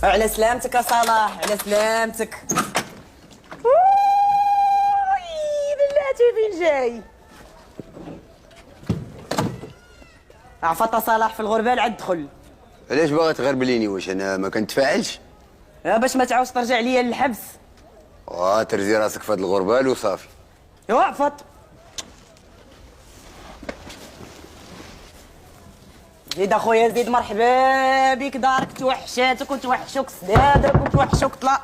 على سلامتك يا صلاح، على سلامتك. بلاتي فين جاي؟ عفط صلاح في الغربال عاد دخل. علاش باغا تغربليني؟ واش انا ما كنتفاعلش؟ باش ما تعاودش ترجع ليا للحبس. ترزي راسك في هاد الغربال وصافي. يوا عفط. زيد اخويا زيد، مرحبا بك، دارك توحشاتك وتوحشوك سدادك وتوحشوك طلا.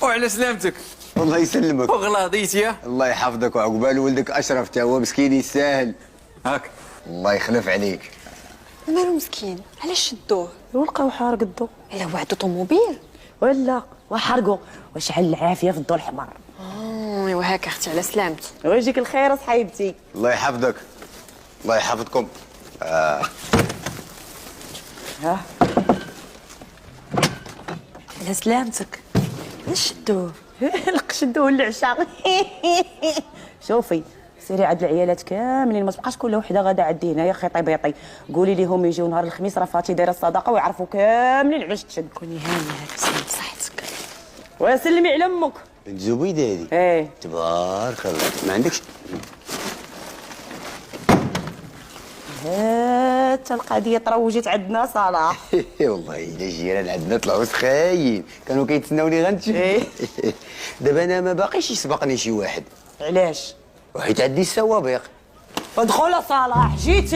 وعلى سلامتك. الله يسلمك. وغلاضيت يا الله يحفظك وعقبال ولدك اشرف تا هو مسكين يستاهل. هاك. الله يخلف عليك. مالو مسكين، علاش شدوه؟ ولقاو حارق الضو. الا وعدو طوموبيل ولا وحرقوا وشعل العافيه في الضو الحمر. ايوا هاك اختي على سلامتك. ويجيك الخير صحيبتي. الله يحفظك. الله يحفظكم. ها على سلامتك. علاش شدوه؟ شدوه العشاء. شوفي سيري عند العيالات كاملين، ما تبقاش كل وحده غادا عندي هنايا خيطي بيطي، قولي لهم يجيو نهار الخميس، راه فاتي دايره الصدقه ويعرفوا كاملين علاش تشد. كوني هانيه هاك سلمت صحتك. وسلمي على امك. بنت زبيده هادي. ايه تبارك الله. ما عندكش؟ هات القضيه تروجت عندنا صلاح. والله الا الجيران عندنا طلعوا سخاين، كانوا كيتسناوني غنتشد. إيه. دابا انا ما باقيش يسبقني شي واحد، علاش؟ وحيت عندي السوابق. ادخل صلاح جيتي.